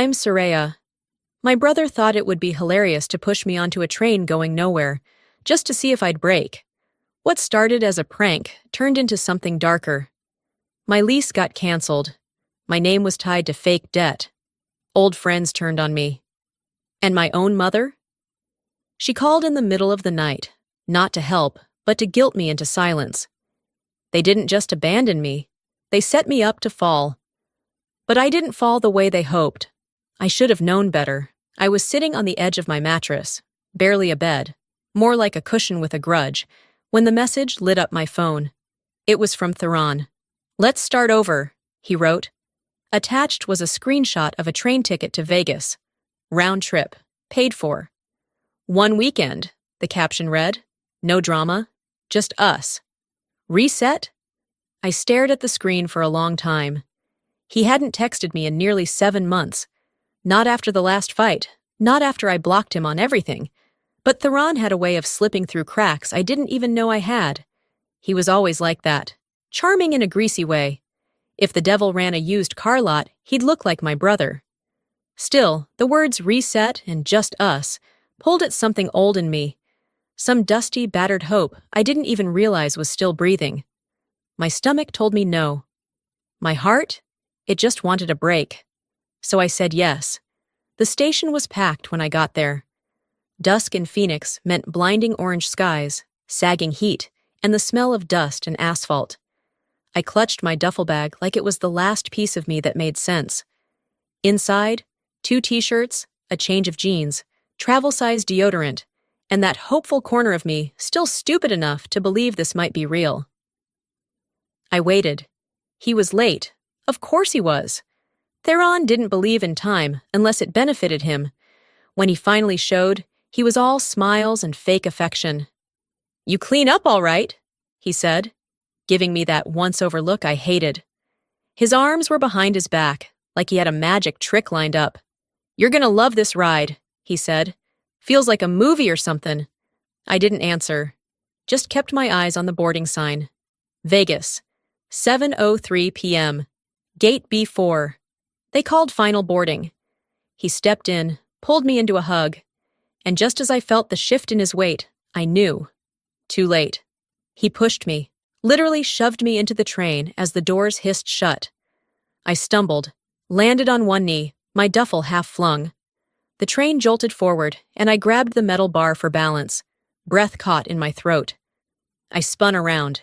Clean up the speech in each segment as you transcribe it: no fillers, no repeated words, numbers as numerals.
I'm Soraya. My brother thought it would be hilarious to push me onto a train going nowhere, just to see if I'd break. What started as a prank turned into something darker. My lease got canceled. My name was tied to fake debt. Old friends turned on me. And my own mother? She called in the middle of the night, not to help, but to guilt me into silence. They didn't just abandon me, they set me up to fall. But I didn't fall the way they hoped. I should have known better. I was sitting on the edge of my mattress, barely a bed, more like a cushion with a grudge, when the message lit up my phone. It was from Theron. "Let's start over," he wrote. Attached was a screenshot of a train ticket to Vegas. Round trip, paid for. "One weekend," the caption read. No drama, just us. Reset? I stared at the screen for a long time. He hadn't texted me in nearly 7 months. Not after the last fight, not after I blocked him on everything. But Theron had a way of slipping through cracks I didn't even know I had. He was always like that, charming in a greasy way. If the devil ran a used car lot, he'd look like my brother. Still, the words reset and just us pulled at something old in me. Some dusty, battered hope I didn't even realize was still breathing. My stomach told me no. My heart? It just wanted a break. So I said yes. The station was packed when I got there. Dusk in Phoenix meant blinding orange skies, sagging heat, and the smell of dust and asphalt. I clutched my duffel bag like it was the last piece of me that made sense. Inside, 2 t-shirts, a change of jeans, travel-size deodorant, and that hopeful corner of me still stupid enough to believe this might be real. I waited. He was late. Of course he was. Theron didn't believe in time unless it benefited him. When he finally showed, he was all smiles and fake affection. "You clean up all right," he said, giving me that once-over look I hated. His arms were behind his back, like he had a magic trick lined up. "You're gonna love this ride," he said. "Feels like a movie or something." I didn't answer, just kept my eyes on the boarding sign. Vegas, 7:03 p.m., Gate B4. They called final boarding. He stepped in, pulled me into a hug, and just as I felt the shift in his weight, I knew. Too late. He pushed me, literally shoved me into the train as the doors hissed shut. I stumbled, landed on one knee, my duffel half flung. The train jolted forward, and I grabbed the metal bar for balance, breath caught in my throat. I spun around.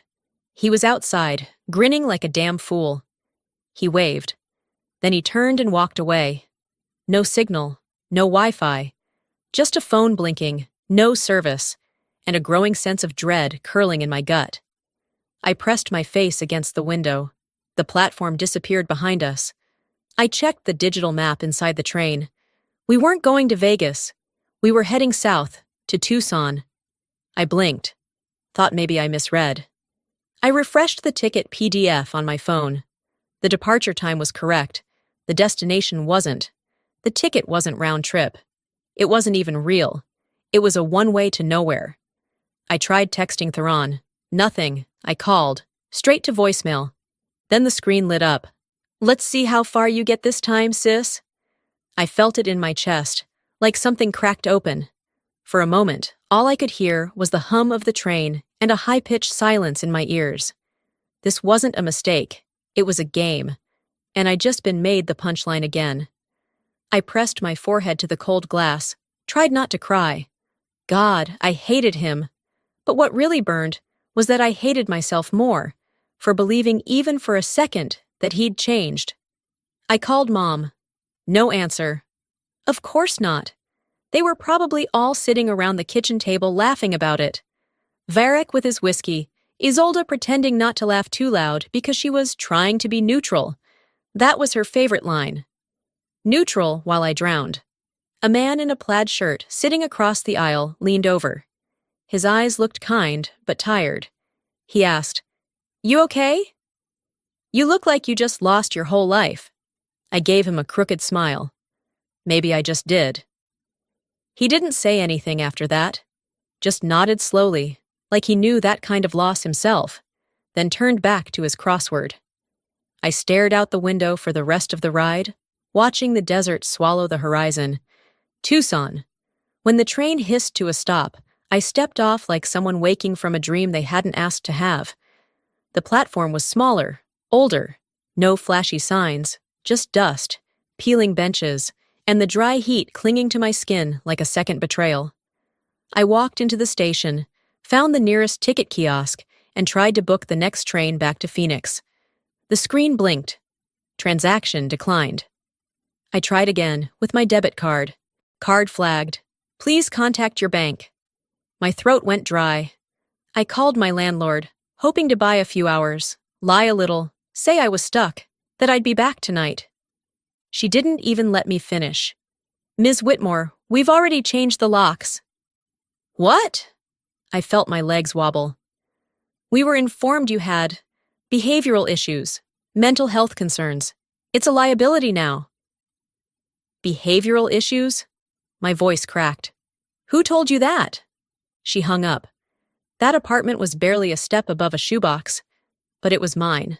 He was outside, grinning like a damn fool. He waved. Then he turned and walked away. No signal, no Wi-Fi, just a phone blinking, no service, and a growing sense of dread curling in my gut. I pressed my face against the window. The platform disappeared behind us. I checked the digital map inside the train. We weren't going to Vegas. We were heading south, to Tucson. I blinked. Thought maybe I misread. I refreshed the ticket PDF on my phone. The departure time was correct. The destination wasn't. The ticket wasn't round trip. It wasn't even real. It was a one-way to nowhere. I tried texting Theron. Nothing. I called. Straight to voicemail. Then the screen lit up. "Let's see how far you get this time, sis." I felt it in my chest, like something cracked open. For a moment, all I could hear was the hum of the train and a high-pitched silence in my ears. This wasn't a mistake. It was a game. And I'd just been made the punchline again. I pressed my forehead to the cold glass, tried not to cry. God, I hated him. But what really burned was that I hated myself more, for believing even for a second that he'd changed. I called Mom. No answer. Of course not. They were probably all sitting around the kitchen table laughing about it. Varric with his whiskey, Isolde pretending not to laugh too loud because she was trying to be neutral. That was her favorite line. Neutral while I drowned. A man in a plaid shirt sitting across the aisle leaned over. His eyes looked kind, but tired. He asked, "You okay?" "You look like you just lost your whole life." I gave him a crooked smile. Maybe I just did. He didn't say anything after that, just nodded slowly, like he knew that kind of loss himself, then turned back to his crossword. I stared out the window for the rest of the ride, watching the desert swallow the horizon. Tucson. When the train hissed to a stop, I stepped off like someone waking from a dream they hadn't asked to have. The platform was smaller, older, no flashy signs, just dust, peeling benches, and the dry heat clinging to my skin like a second betrayal. I walked into the station, found the nearest ticket kiosk, and tried to book the next train back to Phoenix. The screen blinked. Transaction declined. I tried again, with my debit card. Card flagged. Please contact your bank. My throat went dry. I called my landlord, hoping to buy a few hours, lie a little, say I was stuck, that I'd be back tonight. She didn't even let me finish. Ms. Whitmore, we've already changed the locks. What? I felt my legs wobble. We were informed you had behavioral issues, mental health concerns. It's a liability now. Behavioral issues? My voice cracked. Who told you that? She hung up. That apartment was barely a step above a shoebox, but it was mine.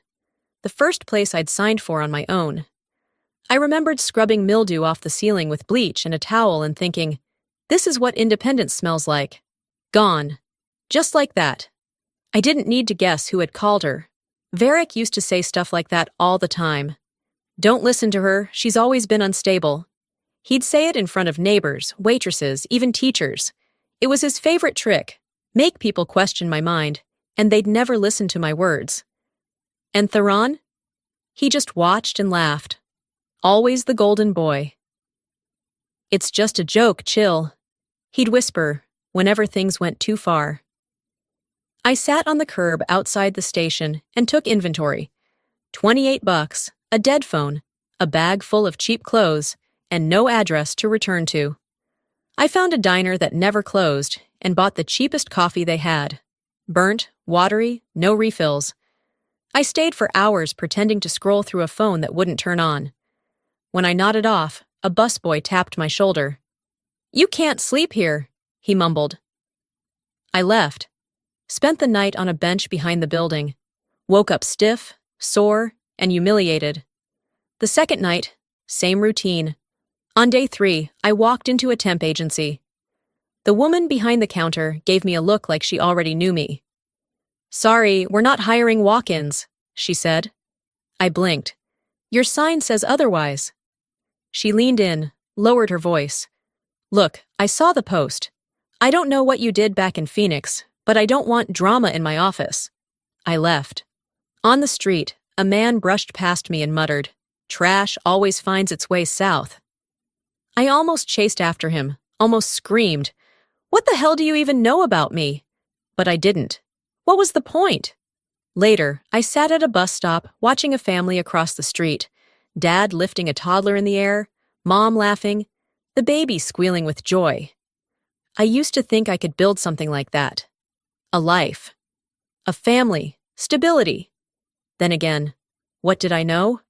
The first place I'd signed for on my own. I remembered scrubbing mildew off the ceiling with bleach and a towel and thinking, this is what independence smells like. Gone. Just like that. I didn't need to guess who had called her. Varick used to say stuff like that all the time. Don't listen to her, she's always been unstable. He'd say it in front of neighbors, waitresses, even teachers. It was his favorite trick, make people question my mind, and they'd never listen to my words. And Theron? He just watched and laughed. Always the golden boy. It's just a joke, chill. He'd whisper, whenever things went too far. I sat on the curb outside the station and took inventory. $28, a dead phone, a bag full of cheap clothes, and no address to return to. I found a diner that never closed and bought the cheapest coffee they had. Burnt, watery, no refills. I stayed for hours pretending to scroll through a phone that wouldn't turn on. When I nodded off, a busboy tapped my shoulder. You can't sleep here, he mumbled. I left. Spent the night on a bench behind the building. Woke up stiff, sore, and humiliated. The second night, same routine. On day 3, I walked into a temp agency. The woman behind the counter gave me a look like she already knew me. Sorry, we're not hiring walk-ins, she said. I blinked. Your sign says otherwise. She leaned in, lowered her voice. Look, I saw the post. I don't know what you did back in Phoenix, but I don't want drama in my office. I left. On the street, a man brushed past me and muttered, Trash always finds its way south. I almost chased after him, almost screamed, What the hell do you even know about me? But I didn't. What was the point? Later, I sat at a bus stop watching a family across the street, Dad lifting a toddler in the air, Mom laughing, the baby squealing with joy. I used to think I could build something like that. A life. A family. Stability. Then again, what did I know?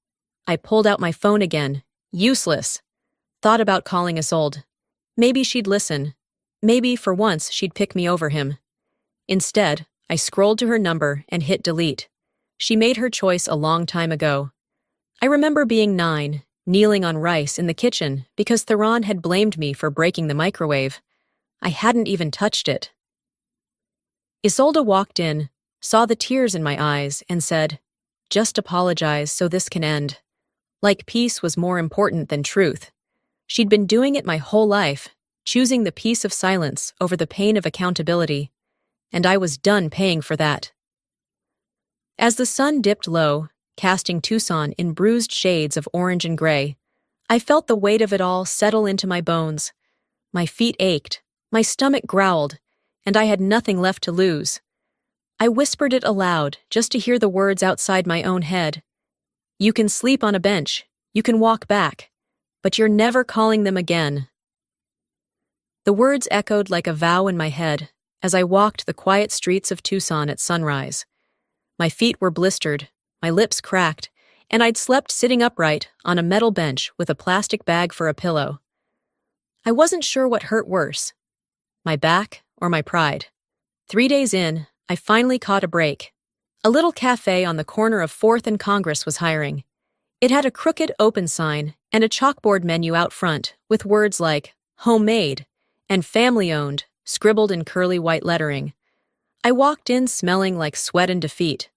I pulled out my phone again. Useless. Thought about calling Isolde. Maybe she'd listen. Maybe, for once, she'd pick me over him. Instead, I scrolled to her number and hit delete. She made her choice a long time ago. I remember being 9, kneeling on rice in the kitchen because Theron had blamed me for breaking the microwave. I hadn't even touched it. Isolde walked in, saw the tears in my eyes, and said, Just apologize so this can end. Like peace was more important than truth. She'd been doing it my whole life, choosing the peace of silence over the pain of accountability, and I was done paying for that. As the sun dipped low, casting Tucson in bruised shades of orange and gray, I felt the weight of it all settle into my bones. My feet ached, my stomach growled, and I had nothing left to lose. I whispered it aloud just to hear the words outside my own head. You can sleep on a bench, you can walk back, but you're never calling them again. The words echoed like a vow in my head as I walked the quiet streets of Tucson at sunrise. My feet were blistered, my lips cracked, and I'd slept sitting upright on a metal bench with a plastic bag for a pillow. I wasn't sure what hurt worse, my back or my pride. 3 days in, I finally caught a break. A little cafe on the corner of 4th and Congress was hiring. It had a crooked open sign and a chalkboard menu out front with words like homemade and family-owned scribbled in curly white lettering. I walked in smelling like sweat and defeat.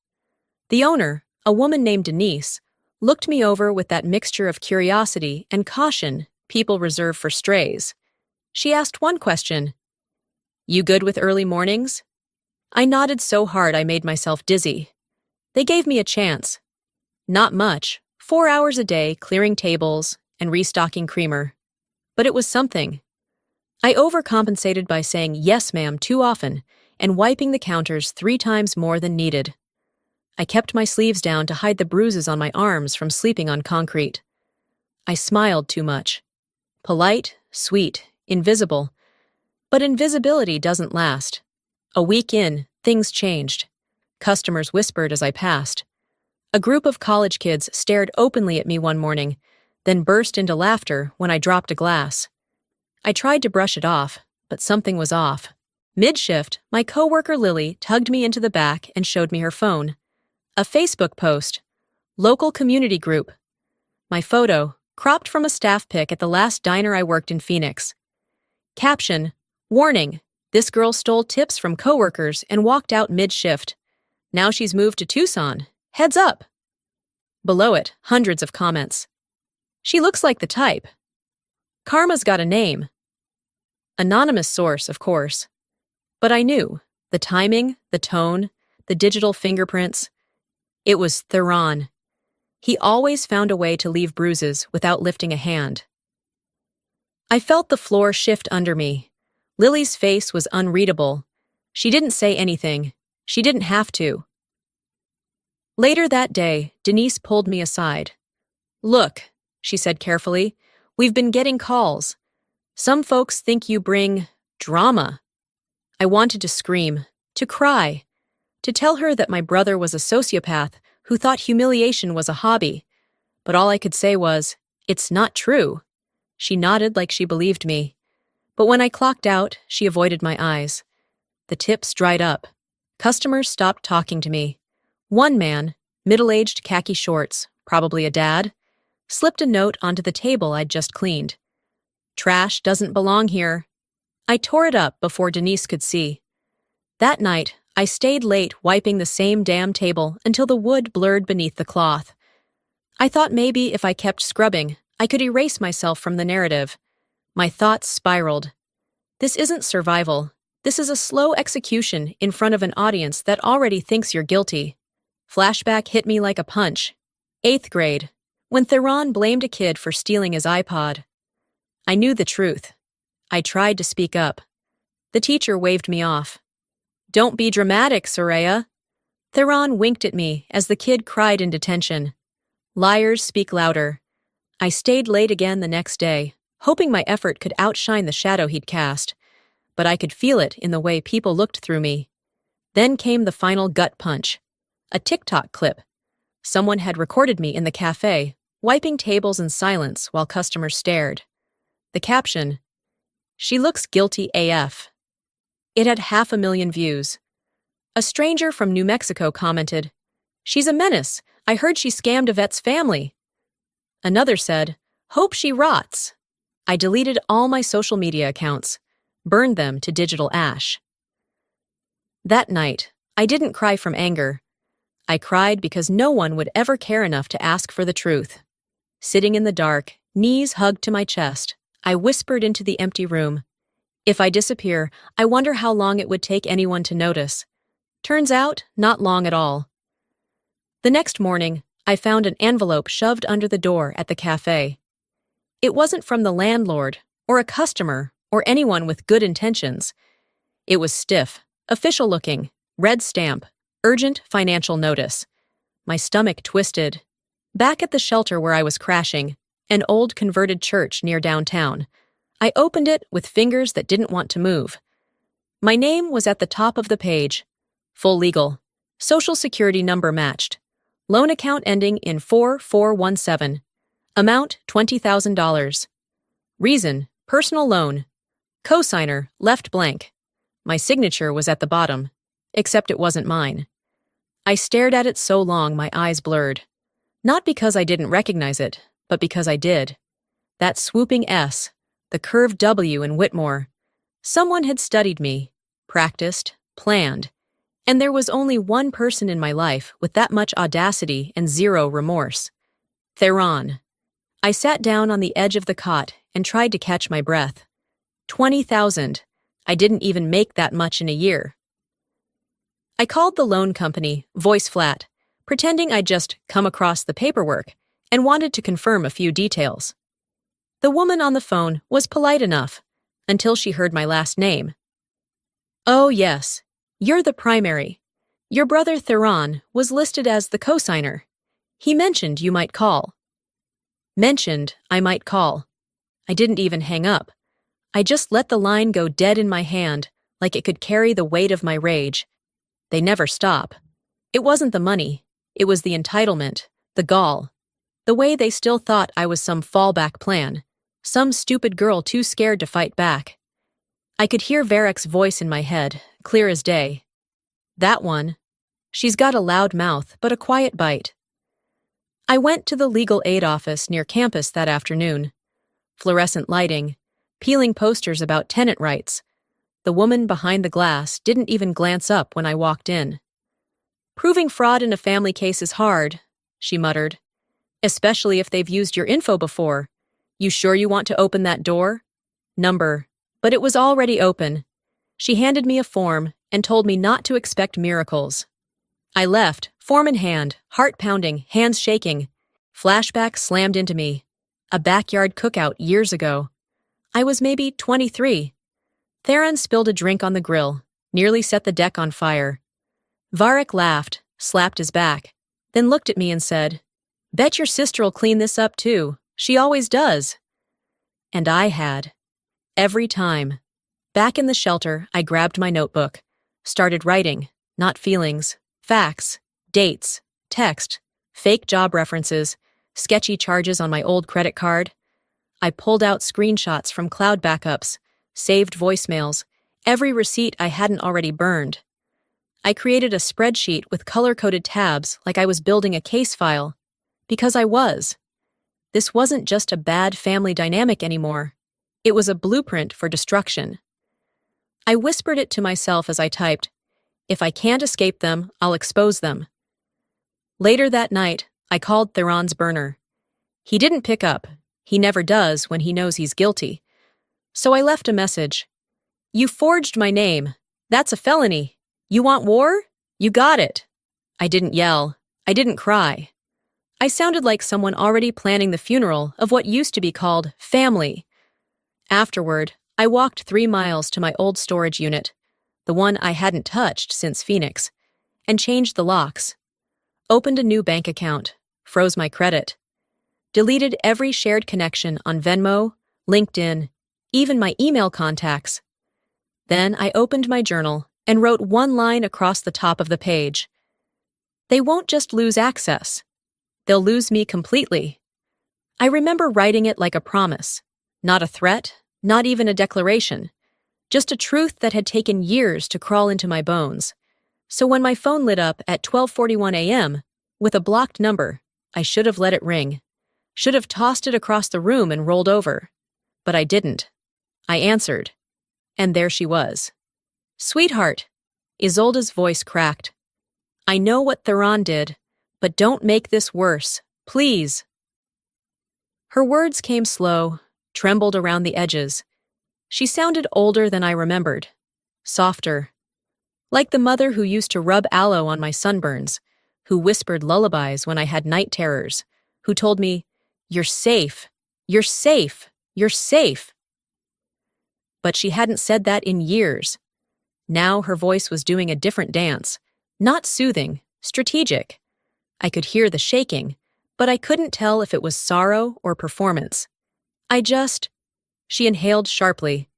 The owner, a woman named Denise, looked me over with that mixture of curiosity and caution people reserve for strays. She asked one question, "You good with early mornings?" I nodded so hard I made myself dizzy. They gave me a chance. Not much, 4 hours a day clearing tables and restocking creamer. But it was something. I overcompensated by saying yes ma'am too often and wiping the counters 3 times more than needed. I kept my sleeves down to hide the bruises on my arms from sleeping on concrete. I smiled too much. Polite, sweet, invisible. But invisibility doesn't last. A week in, things changed. Customers whispered as I passed. A group of college kids stared openly at me one morning, then burst into laughter when I dropped a glass. I tried to brush it off, but something was off. Mid-shift, my coworker Lily tugged me into the back and showed me her phone. A Facebook post. Local community group. My photo, cropped from a staff pic at the last diner I worked in Phoenix. Caption, "Warning, this girl stole tips from coworkers and walked out mid-shift. Now she's moved to Tucson. Heads up." Below it, hundreds of comments. "She looks like the type." "Karma's got a name." Anonymous source, of course. But I knew. The timing, the tone, the digital fingerprints. It was Theron. He always found a way to leave bruises without lifting a hand. I felt the floor shift under me. Lily's face was unreadable. She didn't say anything. She didn't have to. Later that day, Denise pulled me aside. "Look," she said carefully, "we've been getting calls. Some folks think you bring drama." I wanted to scream, to cry, to tell her that my brother was a sociopath who thought humiliation was a hobby. But all I could say was, "It's not true." She nodded like she believed me. But when I clocked out, she avoided my eyes. The tips dried up. Customers stopped talking to me. One man, middle-aged khaki shorts, probably a dad, slipped a note onto the table I'd just cleaned. "Trash doesn't belong here." I tore it up before Denise could see. That night, I stayed late wiping the same damn table until the wood blurred beneath the cloth. I thought maybe if I kept scrubbing, I could erase myself from the narrative. My thoughts spiraled. This isn't survival. This is a slow execution in front of an audience that already thinks you're guilty. Flashback hit me like a punch. 8th grade, when Theron blamed a kid for stealing his iPod. I knew the truth. I tried to speak up. The teacher waved me off. "Don't be dramatic, Soraya." Theron winked at me as the kid cried in detention. Liars speak louder. I stayed late again the next day, hoping my effort could outshine the shadow he'd cast. But I could feel it in the way people looked through me. Then came the final gut punch. A TikTok clip. Someone had recorded me in the cafe, wiping tables in silence while customers stared. The caption, "She looks guilty AF." It had 500,000 views. A stranger from New Mexico commented, "She's a menace. I heard she scammed a vet's family." Another said, "Hope she rots." I deleted all my social media accounts, burned them to digital ash. That night, I didn't cry from anger. I cried because no one would ever care enough to ask for the truth. Sitting in the dark, knees hugged to my chest, I whispered into the empty room. If I disappear, I wonder how long it would take anyone to notice. Turns out, not long at all. The next morning, I found an envelope shoved under the door at the cafe. It wasn't from the landlord, or a customer, or anyone with good intentions. It was stiff, official-looking, red stamp, urgent financial notice. My stomach twisted. Back at the shelter where I was crashing, an old converted church near downtown, I opened it with fingers that didn't want to move. My name was at the top of the page. Full legal. Social Security number matched. Loan account ending in 4417. Amount $20,000. Reason, personal loan. Cosigner, left blank. My signature was at the bottom, except it wasn't mine. I stared at it so long my eyes blurred. Not because I didn't recognize it, but because I did. That swooping S, the curved W in Whitmore. Someone had studied me, practiced, planned, and there was only one person in my life with that much audacity and zero remorse. Theron. I sat down on the edge of the cot and tried to catch my breath. 20,000. I didn't even make that much in a year. I called the loan company, voice flat, pretending I'd just come across the paperwork and wanted to confirm a few details. The woman on the phone was polite enough, until she heard my last name. Oh yes, you're the primary. Your brother Theron was listed as the cosigner. He mentioned you might call. Mentioned I might call. I didn't even hang up. I just let the line go dead in my hand, like it could carry the weight of my rage. They never stop. It wasn't the money. It was the entitlement, the gall. The way they still thought I was some fallback plan, some stupid girl too scared to fight back. I could hear Varek's voice in my head, clear as day. That one. She's got a loud mouth, but a quiet bite. I went to the legal aid office near campus that afternoon. Fluorescent lighting, peeling posters about tenant rights. The woman behind the glass didn't even glance up when I walked in. Proving fraud in a family case is hard, she muttered. Especially if they've used your info before. You sure you want to open that door? Number. But it was already open. She handed me a form and told me not to expect miracles. I left, form in hand, heart pounding, hands shaking. Flashback slammed into me. A backyard cookout years ago. I was maybe 23. Theron spilled a drink on the grill, nearly set the deck on fire. Varek laughed, slapped his back, then looked at me and said, Bet your sister'll clean this up too. She always does. And I had. Every time. Back in the shelter, I grabbed my notebook, started writing, not feelings, facts, dates, text, fake job references, sketchy charges on my old credit card. I pulled out screenshots from cloud backups, saved voicemails, every receipt I hadn't already burned. I created a spreadsheet with color-coded tabs like I was building a case file. Because I was. This wasn't just a bad family dynamic anymore. It was a blueprint for destruction. I whispered it to myself as I typed, If I can't escape them, I'll expose them. Later that night, I called Theron's burner. He didn't pick up. He never does when he knows he's guilty. So I left a message. You forged my name. That's a felony. You want war? You got it. I didn't yell. I didn't cry. I sounded like someone already planning the funeral of what used to be called family. Afterward, I walked 3 miles to my old storage unit, the one I hadn't touched since Phoenix, and changed the locks. Opened a new bank account, froze my credit. Deleted every shared connection on Venmo, LinkedIn, even my email contacts. Then I opened my journal and wrote one line across the top of the page. They won't just lose access. They'll lose me completely. I remember writing it like a promise, not a threat, not even a declaration, just a truth that had taken years to crawl into my bones. So when my phone lit up at 12:41 a.m., with a blocked number, I should have let it ring, should have tossed it across the room and rolled over. But I didn't. I answered. And there she was. Sweetheart, Isolde's voice cracked. I know what Theron did, but don't make this worse, please. Her words came slow, trembled around the edges. She sounded older than I remembered, softer. Like the mother who used to rub aloe on my sunburns, who whispered lullabies when I had night terrors, who told me, You're safe, you're safe, you're safe. But she hadn't said that in years. Now her voice was doing a different dance, not soothing, strategic. I could hear the shaking, but I couldn't tell if it was sorrow or performance. She inhaled sharply.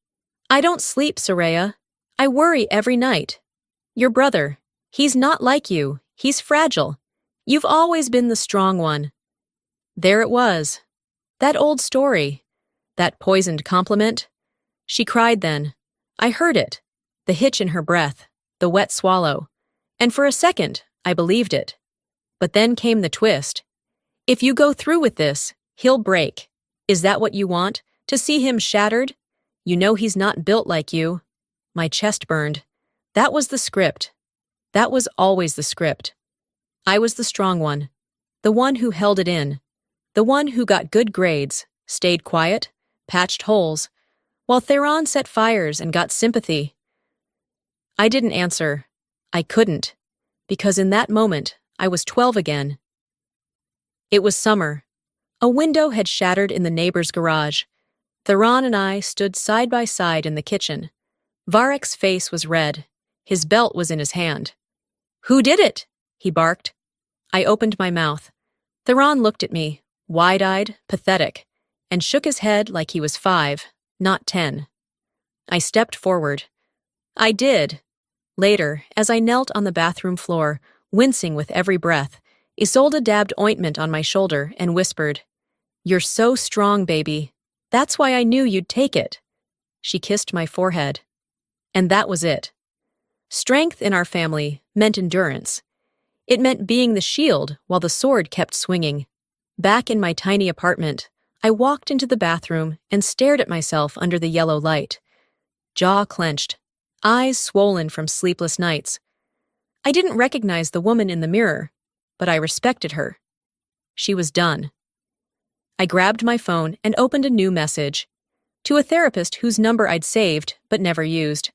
I don't sleep, Soraya. I worry every night. Your brother, he's not like you. He's fragile. You've always been the strong one. There it was. That old story. That poisoned compliment. She cried then. I heard it. The hitch in her breath. The wet swallow. And for a second, I believed it. But then came the twist. If you go through with this, he'll break. Is that what you want? To see him shattered? You know he's not built like you. My chest burned. That was the script. That was always the script. I was the strong one. The one who held it in. The one who got good grades, stayed quiet, patched holes, while Theron set fires and got sympathy. I didn't answer. I couldn't. Because in that moment, I was 12 again. It was summer. A window had shattered in the neighbor's garage. Theron and I stood side by side in the kitchen. Varek's face was red. His belt was in his hand. "Who did it?" he barked. I opened my mouth. Theron looked at me, wide-eyed, pathetic, and shook his head like he was 5, not 10. I stepped forward. I did. Later, as I knelt on the bathroom floor, wincing with every breath, Isolde dabbed ointment on my shoulder and whispered, "You're so strong, baby. That's why I knew you'd take it." She kissed my forehead. And that was it. Strength in our family meant endurance. It meant being the shield while the sword kept swinging. Back in my tiny apartment, I walked into the bathroom and stared at myself under the yellow light. Jaw clenched, eyes swollen from sleepless nights. I didn't recognize the woman in the mirror, but I respected her. She was done. I grabbed my phone and opened a new message. To a therapist whose number I'd saved but never used.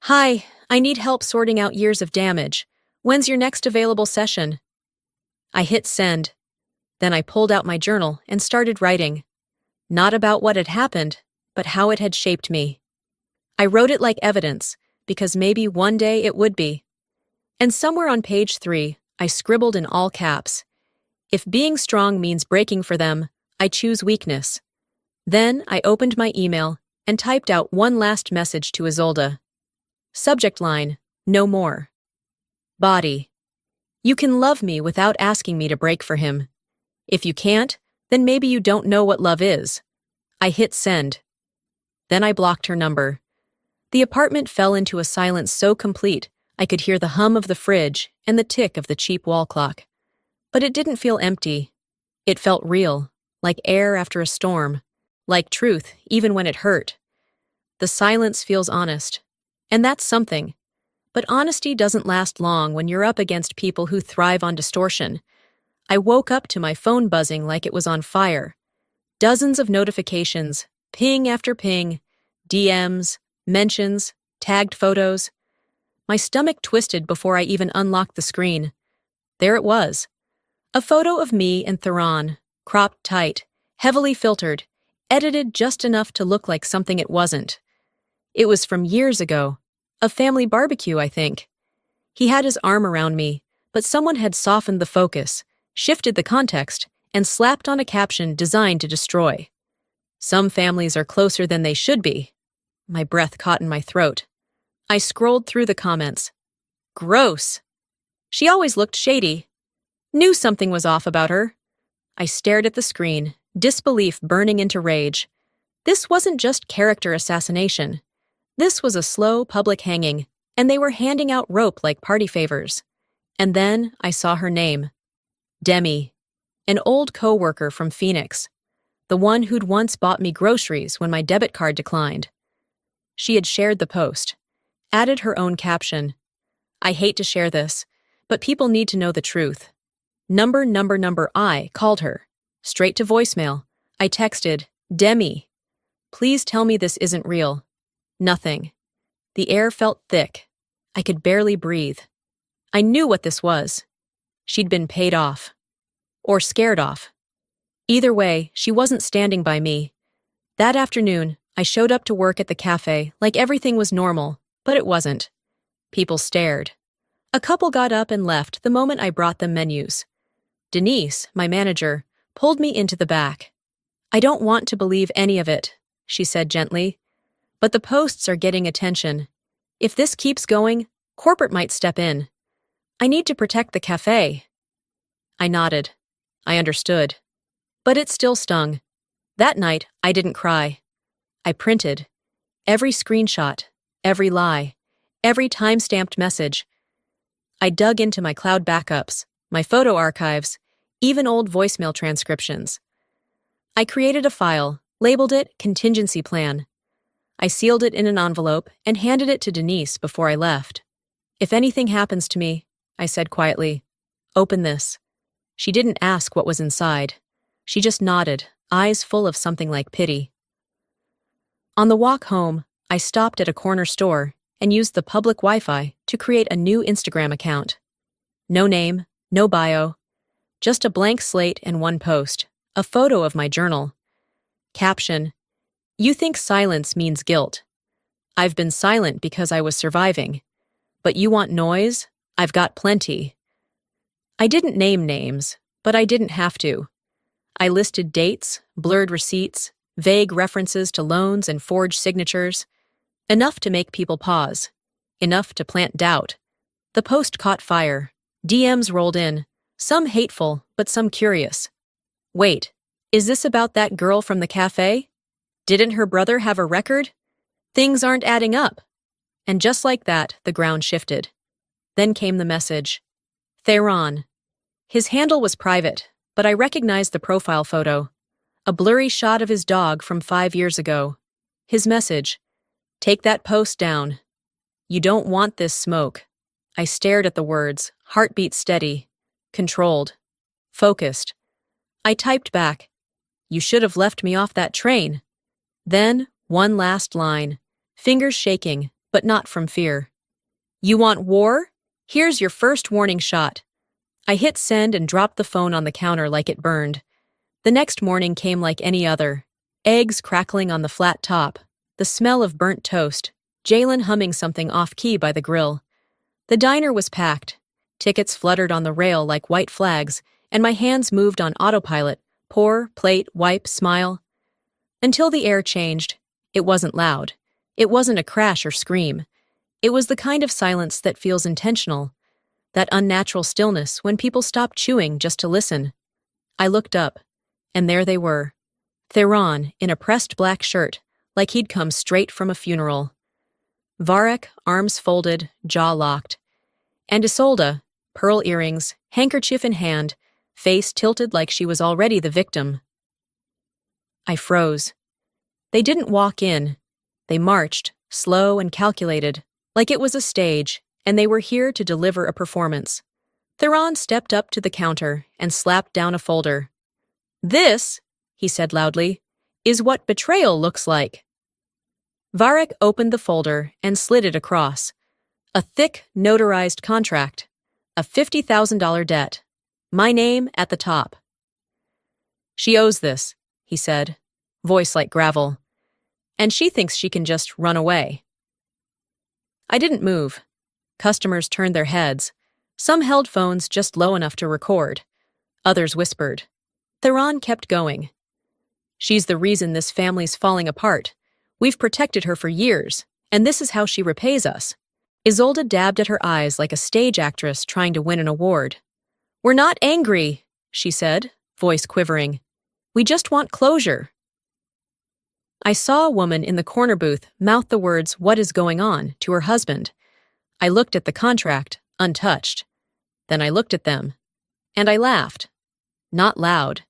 "Hi, I need help sorting out years of damage. When's your next available session?" I hit send. Then I pulled out my journal and started writing. Not about what had happened, but how it had shaped me. I wrote it like evidence, because maybe one day it would be. And somewhere on page 3, I scribbled in all caps, "If being strong means breaking for them, I choose weakness." Then I opened my email and typed out one last message to Isolde. Subject line, "No more." Body. You can love me without asking me to break for him. If you can't, then maybe you don't know what love is. I hit send. Then I blocked her number. The apartment fell into a silence so complete I could hear the hum of the fridge and the tick of the cheap wall clock. But it didn't feel empty. It felt real, like air after a storm, like truth even when it hurt. The silence feels honest, and that's something. But honesty doesn't last long when you're up against people who thrive on distortion. I woke up to my phone buzzing like it was on fire. Dozens of notifications, ping after ping, DMs, mentions, tagged photos. My stomach twisted before I even unlocked the screen. There it was. A photo of me and Theron, cropped tight, heavily filtered, edited just enough to look like something it wasn't. It was from years ago. A family barbecue, I think. He had his arm around me, but someone had softened the focus, shifted the context, and slapped on a caption designed to destroy. "Some families are closer than they should be." My breath caught in my throat. I scrolled through the comments. Gross. She always looked shady. Knew something was off about her. I stared at the screen, disbelief burning into rage. This wasn't just character assassination. This was a slow public hanging, and they were handing out rope like party favors. And then I saw her name. Demi, an old co-worker from Phoenix, the one who'd once bought me groceries when my debit card declined. She had shared the post, added her own caption. I hate to share this, but people need to know the truth. I called her. Straight to voicemail. I texted, "Demi, please tell me this isn't real." Nothing. The air felt thick. I could barely breathe. I knew what this was. She'd been paid off. Or scared off. Either way, she wasn't standing by me. That afternoon, I showed up to work at the cafe like everything was normal, but it wasn't. People stared. A couple got up and left the moment I brought them menus. Denise, my manager, pulled me into the back. "I don't want to believe any of it," she said gently. "But the posts are getting attention. If this keeps going, corporate might step in. I need to protect the cafe." I nodded. I understood. But it still stung. That night, I didn't cry. I printed. Every screenshot, every lie, every time-stamped message. I dug into my cloud backups, my photo archives, even old voicemail transcriptions. I created a file, labeled it Contingency Plan. I sealed it in an envelope and handed it to Denise before I left. If anything happens to me, I said quietly, open this. She didn't ask what was inside. She just nodded, eyes full of something like pity. On the walk home, I stopped at a corner store and used the public Wi-Fi to create a new Instagram account. No name, no bio, just a blank slate and one post, a photo of my journal. Caption: You think silence means guilt. I've been silent because I was surviving. But you want noise? I've got plenty. I didn't name names, but I didn't have to. I listed dates, blurred receipts, vague references to loans and forged signatures. Enough to make people pause. Enough to plant doubt. The post caught fire. DMs rolled in, some hateful, but some curious. Wait, is this about that girl from the cafe? Didn't her brother have a record? Things aren't adding up. And just like that, the ground shifted. Then came the message. Theron. His handle was private, but I recognized the profile photo. A blurry shot of his dog from 5 years ago. His message. Take that post down. You don't want this smoke. I stared at the words, heartbeat steady, controlled, focused. I typed back. You should have left me off that train. Then, one last line, fingers shaking, but not from fear. You want war? Here's your first warning shot. I hit send and dropped the phone on the counter like it burned. The next morning came like any other. Eggs crackling on the flat top, the smell of burnt toast, Jalen humming something off-key by the grill. The diner was packed. Tickets fluttered on the rail like white flags, and my hands moved on autopilot, pour, plate, wipe, smile. Until the air changed. It wasn't loud. It wasn't a crash or scream. It was the kind of silence that feels intentional, that unnatural stillness when people stop chewing just to listen. I looked up, and there they were. Theron, in a pressed black shirt, like he'd come straight from a funeral. Varek, arms folded, jaw locked. And Isolde, pearl earrings, handkerchief in hand, face tilted like she was already the victim. I froze. They didn't walk in. They marched, slow and calculated, like it was a stage, and they were here to deliver a performance. Theron stepped up to the counter and slapped down a folder. This, he said loudly, is what betrayal looks like. Varek opened the folder and slid it across. A thick, notarized contract. A $50,000 debt. My name at the top. She owes this, he said, voice like gravel. And she thinks she can just run away. I didn't move. Customers turned their heads. Some held phones just low enough to record. Others whispered. Theron kept going. She's the reason this family's falling apart. We've protected her for years, and this is how she repays us. Isolde dabbed at her eyes like a stage actress trying to win an award. We're not angry, she said, voice quivering. We just want closure. I saw a woman in the corner booth mouth the words, "What is going on?" to her husband. I looked at the contract, untouched. Then I looked at them. And I laughed. Not loud.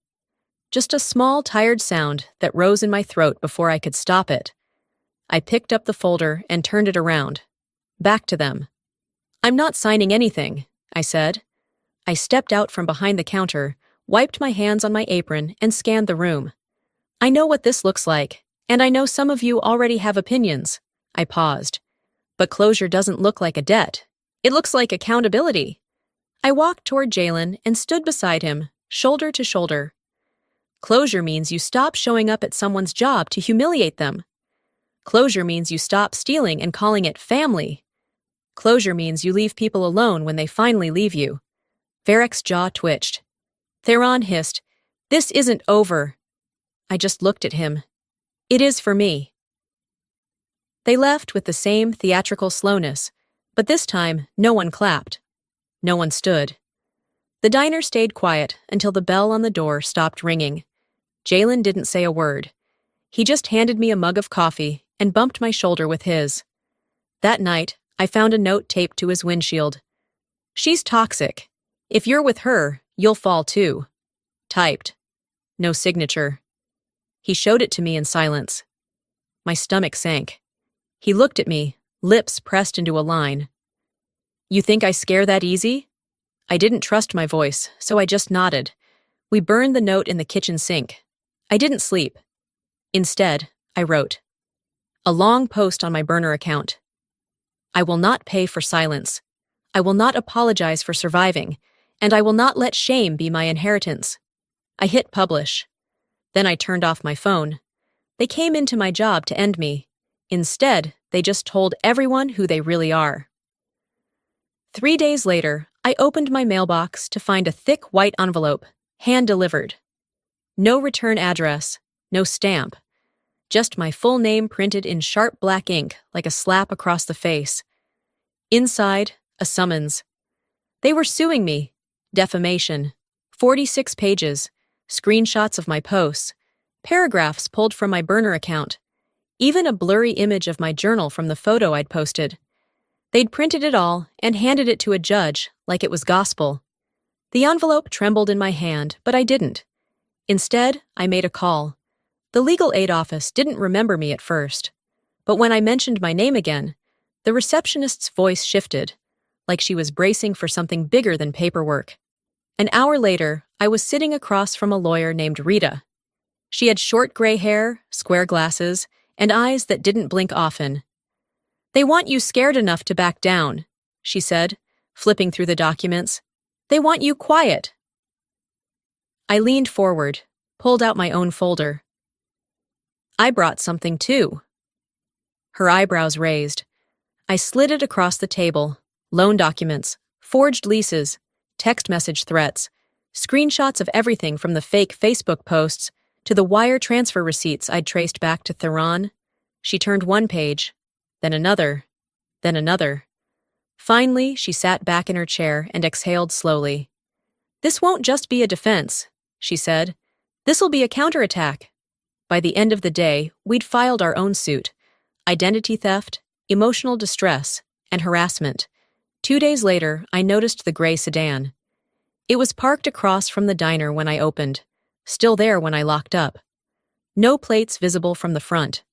Just a small, tired sound that rose in my throat before I could stop it. I picked up the folder and turned it around. Back to them. I'm not signing anything, I said. I stepped out from behind the counter, wiped my hands on my apron, and scanned the room. I know what this looks like, and I know some of you already have opinions. I paused. But closure doesn't look like a debt. It looks like accountability. I walked toward Jalen and stood beside him, shoulder to shoulder. Closure means you stop showing up at someone's job to humiliate them. Closure means you stop stealing and calling it family. Closure means you leave people alone when they finally leave you. Varek's jaw twitched. Theron hissed, "This isn't over." I just looked at him. It is for me. They left with the same theatrical slowness, but this time no one clapped. No one stood. The diner stayed quiet until the bell on the door stopped ringing. Jalen didn't say a word. He just handed me a mug of coffee and bumped my shoulder with his. That night, I found a note taped to his windshield. She's toxic. If you're with her, you'll fall too. Typed. No signature. He showed it to me in silence. My stomach sank. He looked at me, lips pressed into a line. "You think I scare that easy?" I didn't trust my voice, so I just nodded. We burned the note in the kitchen sink. I didn't sleep. Instead, I wrote a long post on my burner account. "I will not pay for silence. I will not apologize for surviving, and I will not let shame be my inheritance." I hit publish. Then I turned off my phone. They came into my job to end me. Instead, they just told everyone who they really are. 3 days later, I opened my mailbox to find a thick white envelope, hand-delivered. No return address, no stamp. Just my full name printed in sharp black ink like a slap across the face. Inside, a summons. They were suing me. Defamation. 46 pages. Screenshots of my posts. Paragraphs pulled from my burner account. Even a blurry image of my journal from the photo I'd posted. They'd printed it all and handed it to a judge like it was gospel. The envelope trembled in my hand, but I didn't. Instead, I made a call. The legal aid office didn't remember me at first. But when I mentioned my name again, the receptionist's voice shifted, like she was bracing for something bigger than paperwork. An hour later, I was sitting across from a lawyer named Rita. She had short gray hair, square glasses, and eyes that didn't blink often. "They want you scared enough to back down," she said, flipping through the documents. "They want you quiet." I leaned forward, pulled out my own folder. "I brought something too." Her eyebrows raised. I slid it across the table. Loan documents, forged leases, text message threats, screenshots of everything from the fake Facebook posts to the wire transfer receipts I'd traced back to Theron. She turned one page, then another, then another. Finally, she sat back in her chair and exhaled slowly. "This won't just be a defense," she said. "This'll be a counterattack." By the end of the day, we'd filed our own suit. Identity theft, emotional distress, and harassment. 2 days later, I noticed the gray sedan. It was parked across from the diner when I opened, still there when I locked up. No plates visible from the front.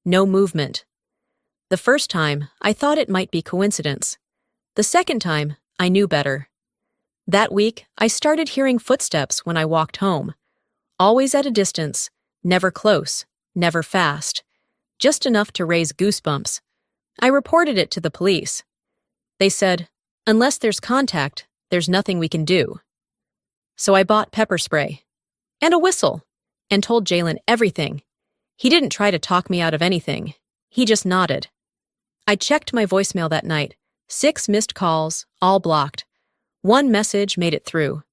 No movement. The first time, I thought it might be coincidence. The second time, I knew better. That week, I started hearing footsteps when I walked home. Always at a distance, never close, never fast. Just enough to raise goosebumps. I reported it to the police. They said, "Unless there's contact, there's nothing we can do." So I bought pepper spray. And a whistle. And told Jalen everything. He didn't try to talk me out of anything. He just nodded. I checked my voicemail that night. 6 missed calls, all blocked. One message made it through.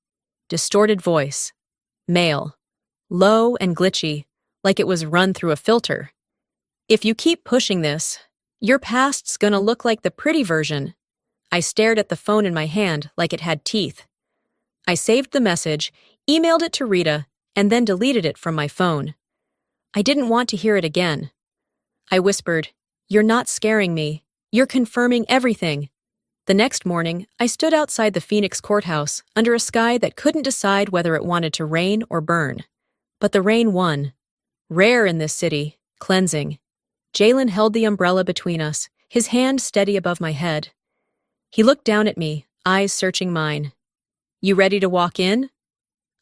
Distorted voice. Male. Low and glitchy, like it was run through a filter. "If you keep pushing this, your past's gonna look like the pretty version." I stared at the phone in my hand like it had teeth. I saved the message, emailed it to Rita, and then deleted it from my phone. I didn't want to hear it again. I whispered, "You're not scaring me. You're confirming everything." The next morning, I stood outside the Phoenix courthouse under a sky that couldn't decide whether it wanted to rain or burn. But the rain won. Rare in this city, cleansing. Jalen held the umbrella between us, his hand steady above my head. He looked down at me, eyes searching mine. "You ready to walk in?"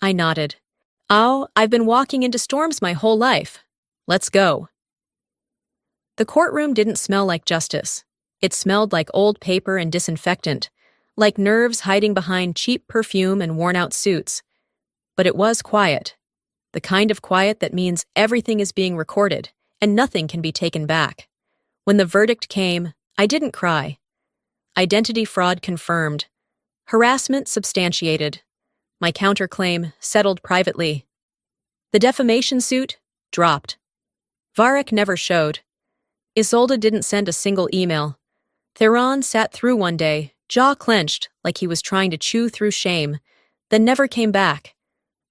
I nodded. "Oh, I've been walking into storms my whole life. Let's go." The courtroom didn't smell like justice. It smelled like old paper and disinfectant, like nerves hiding behind cheap perfume and worn-out suits. But it was quiet. The kind of quiet that means everything is being recorded and nothing can be taken back. When the verdict came, I didn't cry. Identity fraud confirmed. Harassment substantiated. My counterclaim settled privately. The defamation suit dropped. Varek never showed. Isolde didn't send a single email. Theron sat through one day, jaw clenched like he was trying to chew through shame, then never came back.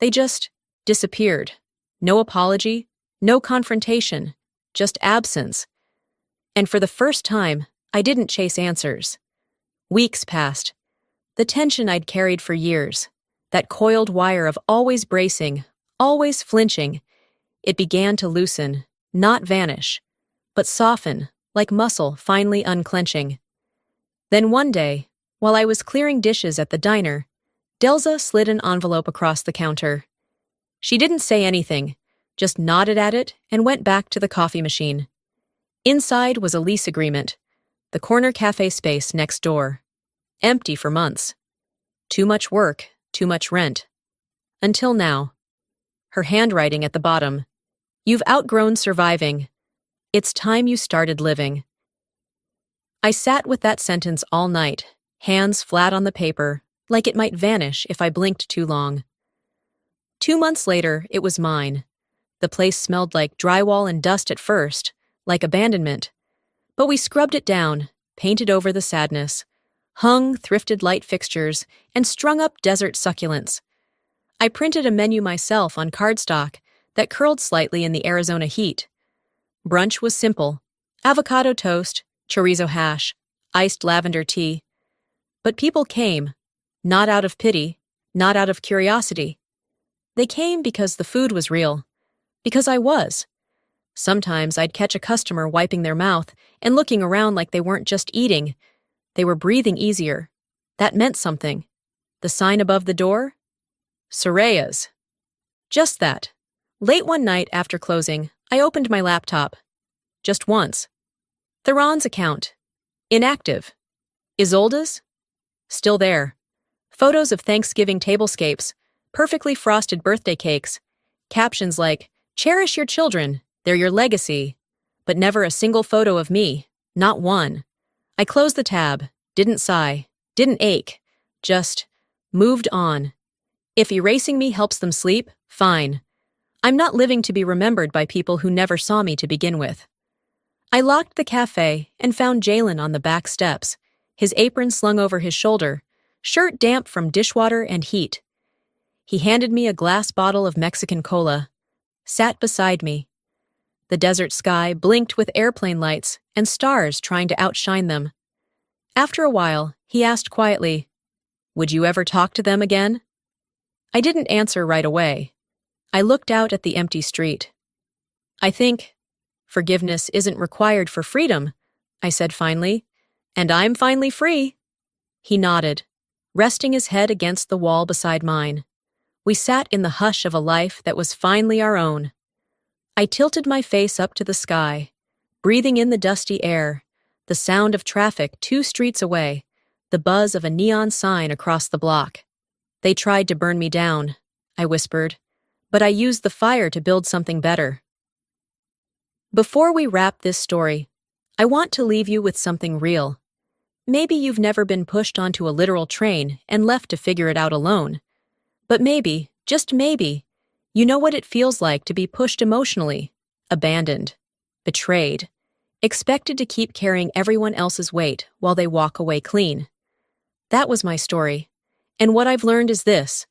They just disappeared. No apology, no confrontation, just absence. And for the first time, I didn't chase answers. Weeks passed. The tension I'd carried for years, that coiled wire of always bracing, always flinching, It began to loosen, not vanish, but soften, like muscle finally unclenching. Then one day, while I was clearing dishes at the diner, Delza slid an envelope across the counter. She didn't say anything, just nodded at it and went back to the coffee machine. Inside was a lease agreement, the corner cafe space next door. Empty for months. Too much work, too much rent. Until now. Her handwriting at the bottom. You've outgrown surviving. It's time you started living. I sat with that sentence all night, hands flat on the paper, like it might vanish if I blinked too long. 2 months later, it was mine. The place smelled like drywall and dust at first, like abandonment. But we scrubbed it down, painted over the sadness, hung thrifted light fixtures, and strung up desert succulents. I printed a menu myself on cardstock that curled slightly in the Arizona heat. Brunch was simple: avocado toast, chorizo hash, iced lavender tea. But people came, not out of pity, not out of curiosity. They came because the food was real, because I was. Sometimes I'd catch a customer wiping their mouth and looking around like they weren't just eating. They were breathing easier. That meant something. The sign above the door? Soraya's. Just that. Late one night after closing, I opened my laptop. Just once. Theron's account. Inactive. Isolde's? Still there. Photos of Thanksgiving tablescapes, perfectly frosted birthday cakes, captions like, "Cherish your children, they're your legacy," but never a single photo of me, not one. I closed the tab, didn't sigh, didn't ache, just moved on. If erasing me helps them sleep, fine. I'm not living to be remembered by people who never saw me to begin with. I locked the cafe and found Jalen on the back steps, his apron slung over his shoulder, shirt damp from dishwater and heat. He handed me a glass bottle of Mexican cola, sat beside me. The desert sky blinked with airplane lights and stars trying to outshine them. After a while, he asked quietly, "Would you ever talk to them again?" I didn't answer right away. I looked out at the empty street. "I think forgiveness isn't required for freedom," I said finally, "and I'm finally free." He nodded, resting his head against the wall beside mine. We sat in the hush of a life that was finally our own. I tilted my face up to the sky, breathing in the dusty air, the sound of traffic 2 streets away, the buzz of a neon sign across the block. "They tried to burn me down," I whispered, "but I used the fire to build something better." Before we wrap this story, I want to leave you with something real. Maybe you've never been pushed onto a literal train and left to figure it out alone. But maybe, just maybe, you know what it feels like to be pushed emotionally, abandoned, betrayed, expected to keep carrying everyone else's weight while they walk away clean. That was my story. And what I've learned is this: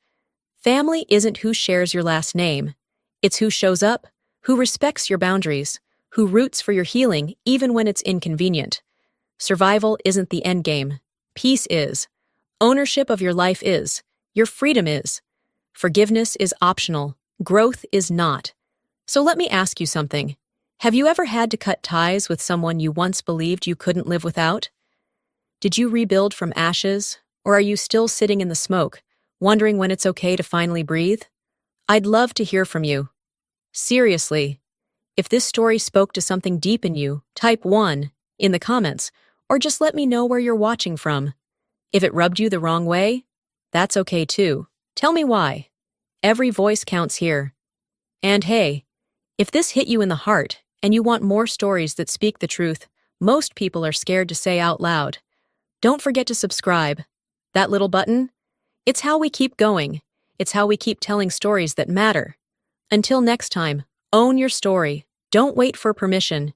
family isn't who shares your last name. It's who shows up, who respects your boundaries, who roots for your healing even when it's inconvenient. Survival isn't the end game. Peace is. Ownership of your life is. Your freedom is. Forgiveness is optional. Growth is not. So let me ask you something. Have you ever had to cut ties with someone you once believed you couldn't live without? Did you rebuild from ashes, or are you still sitting in the smoke, wondering when it's okay to finally breathe? I'd love to hear from you. Seriously. If this story spoke to something deep in you, type 1 in the comments, or just let me know where you're watching from. If it rubbed you the wrong way, that's okay too. Tell me why. Every voice counts here. And hey, if this hit you in the heart and you want more stories that speak the truth most people are scared to say out loud, don't forget to subscribe. That little button? It's how we keep going. It's how we keep telling stories that matter. Until next time, own your story. Don't wait for permission.